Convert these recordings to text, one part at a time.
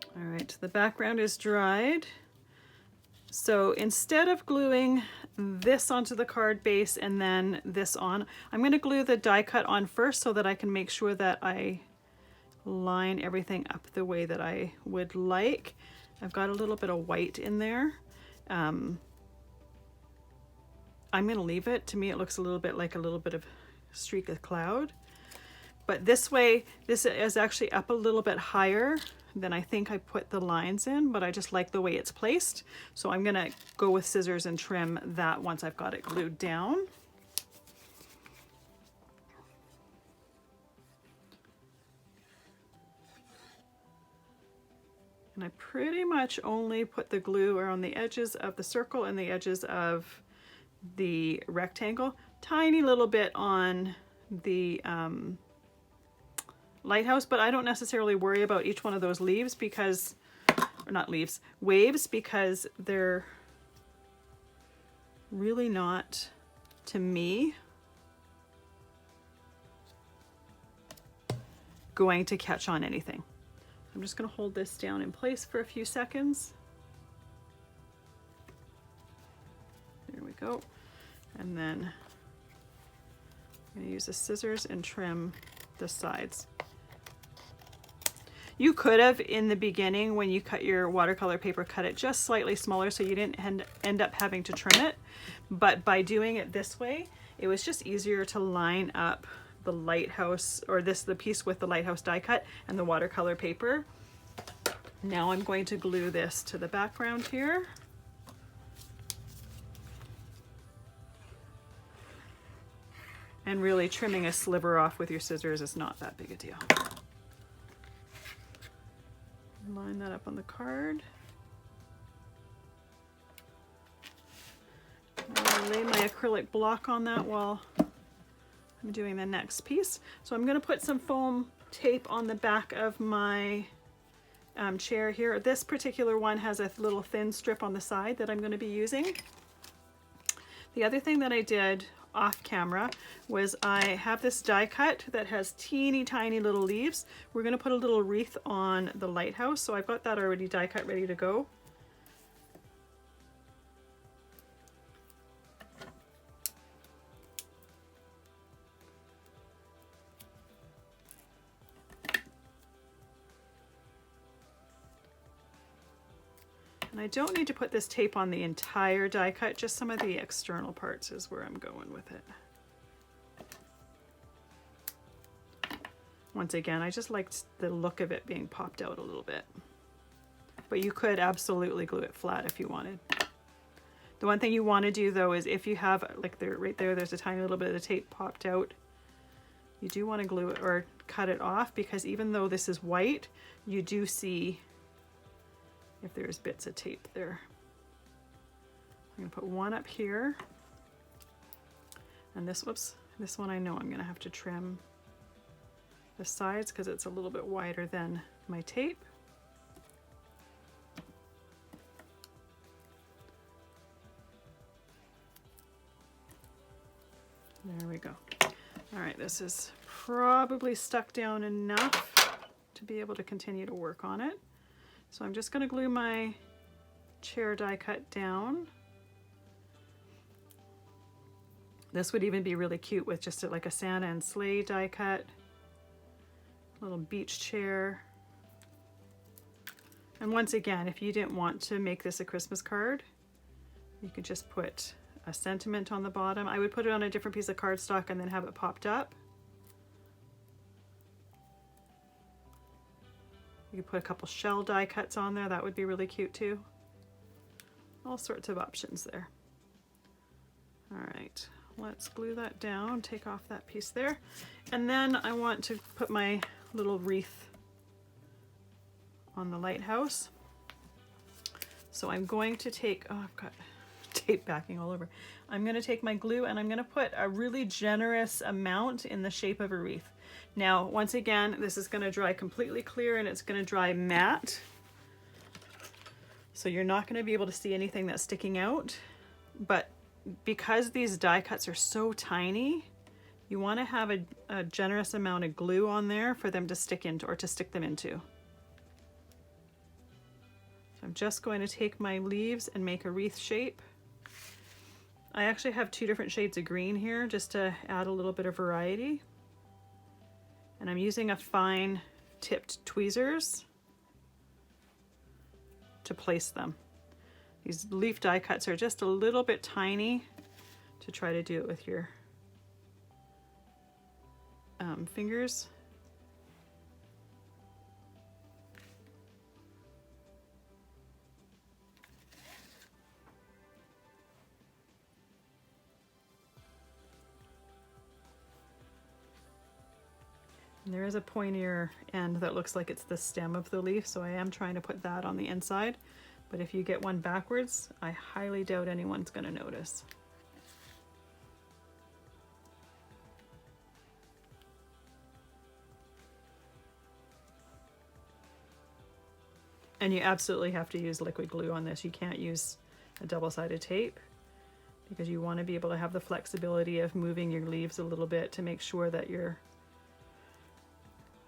All right, the background is dried. So instead of gluing this onto the card base and then this on, I'm going to glue the die cut on first so that I can make sure that I line everything up the way that I would like. I've got a little bit of white in there. I'm going to leave it. To me, it looks a little bit like a little bit of streak of cloud. But this way, this is actually up a little bit higher than I think I put the lines in, but I just like the way it's placed. So I'm gonna go with scissors and trim that once I've got it glued down. And I pretty much only put the glue around the edges of the circle and the edges of the rectangle. Tiny little bit on the lighthouse, but I don't necessarily worry about each one of those leaves because, or not leaves, waves, because they're really not, to me, going to catch on anything. I'm just going to hold this down in place for a few seconds. There we go. And then I'm going to use the scissors and trim the sides. You could have, in the beginning, when you cut your watercolor paper, cut it just slightly smaller so you didn't end up having to trim it. But by doing it this way, it was just easier to line up the lighthouse, or the piece with the lighthouse die cut and the watercolor paper. Now I'm going to glue this to the background here. And really, trimming a sliver off with your scissors is not that big a deal. Line that up on the card. I'll lay my acrylic block on that while I'm doing the next piece. So I'm going to put some foam tape on the back of my chair here. This particular one has a little thin strip on the side that I'm going to be using. The other thing that I did off camera was I have this die cut that has teeny tiny little leaves. We're going to put a little wreath on the lighthouse, so I've got that already die cut ready to go. And I don't need to put this tape on the entire die cut, just some of the external parts is where I'm going with it. Once again, I just liked the look of it being popped out a little bit. But you could absolutely glue it flat if you wanted. The one thing you want to do though is if you have, like there, right there, there's a tiny little bit of the tape popped out. You do want to glue it or cut it off, because even though this is white, you do see if there's bits of tape there. I'm going to put one up here. And this, whoops, this one I know I'm going to have to trim the sides because it's a little bit wider than my tape. There we go. All right, this is probably stuck down enough to be able to continue to work on it. So I'm just going to glue my chair die cut down. This would even be really cute with just like a Santa and sleigh die cut. Little beach chair. And once again, if you didn't want to make this a Christmas card, you could just put a sentiment on the bottom. I would put it on a different piece of cardstock and then have it popped up. You could put a couple shell die cuts on there. That would be really cute too. All sorts of options there. All right, let's glue that down, take off that piece there. And then I want to put my little wreath on the lighthouse. So I'm going to take, oh, I've got tape backing all over. I'm going to take my glue and I'm going to put a really generous amount in the shape of a wreath. Now, once again, this is going to dry completely clear and it's going to dry matte. So you're not going to be able to see anything that's sticking out. But because these die cuts are so tiny, you want to have a generous amount of glue on there for them to stick into, or to stick them into. I'm just going to take my leaves and make a wreath shape. I actually have 2 different shades of green here just to add a little bit of variety. And I'm using a fine tipped tweezers to place them. These leaf die cuts are just a little bit tiny to try to do it with your fingers. And there is a pointier end that looks like it's the stem of the leaf, so I am trying to put that on the inside. But if you get one backwards, I highly doubt anyone's going to notice. And you absolutely have to use liquid glue on this. You can't use a double-sided tape because you want to be able to have the flexibility of moving your leaves a little bit to make sure that your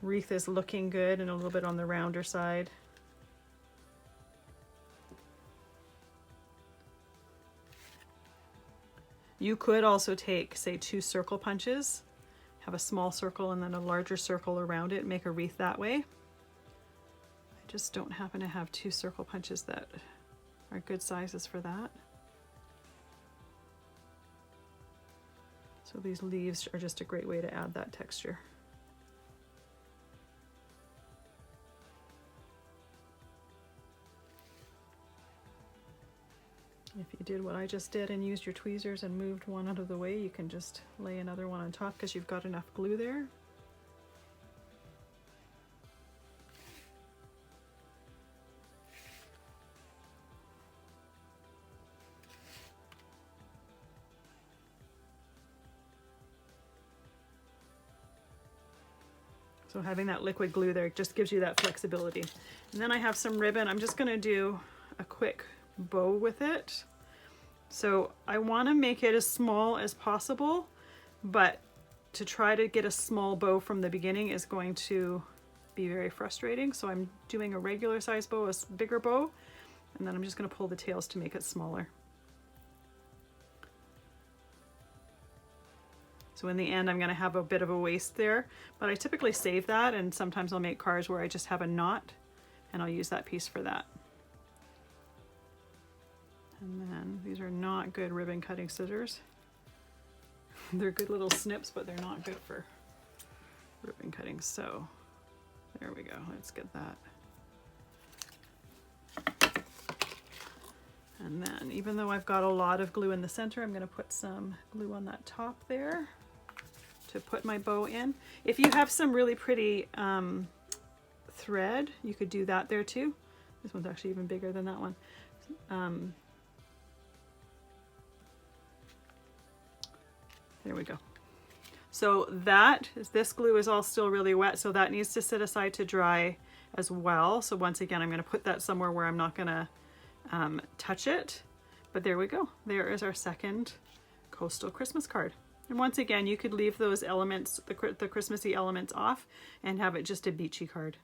wreath is looking good and a little bit on the rounder side. You could also take, say, 2 circle punches, have a small circle and then a larger circle around it, make a wreath that way. I just don't happen to have 2 circle punches that are good sizes for that. So these leaves are just a great way to add that texture. If you did what I just did and used your tweezers and moved one out of the way, you can just lay another one on top because you've got enough glue there. So having that liquid glue there just gives you that flexibility. And then I have some ribbon. I'm just going to do a quick bow with it. So I want to make it as small as possible, but to try to get a small bow from the beginning is going to be very frustrating. So I'm doing a regular size bow, a bigger bow, and then I'm just going to pull the tails to make it smaller. So in the end, I'm going to have a bit of a waist there, but I typically save that, and sometimes I'll make cards where I just have a knot and I'll use that piece for that. And then these are not good ribbon cutting scissors. They're good little snips, but they're not good for ribbon cutting. So there we go. Let's get that. And then even though I've got a lot of glue in the center, I'm going to put some glue on that top there to put my bow in. If you have some really pretty thread, you could do that there too. This one's actually even bigger than that one. There we go. So this glue is all still really wet, so that needs to sit aside to dry as well. So once again, I'm going to put that somewhere where I'm not going to touch it. But there we go. There is our second coastal Christmas card. And once again, you could leave those elements, the Christmassy elements off and have it just a beachy card.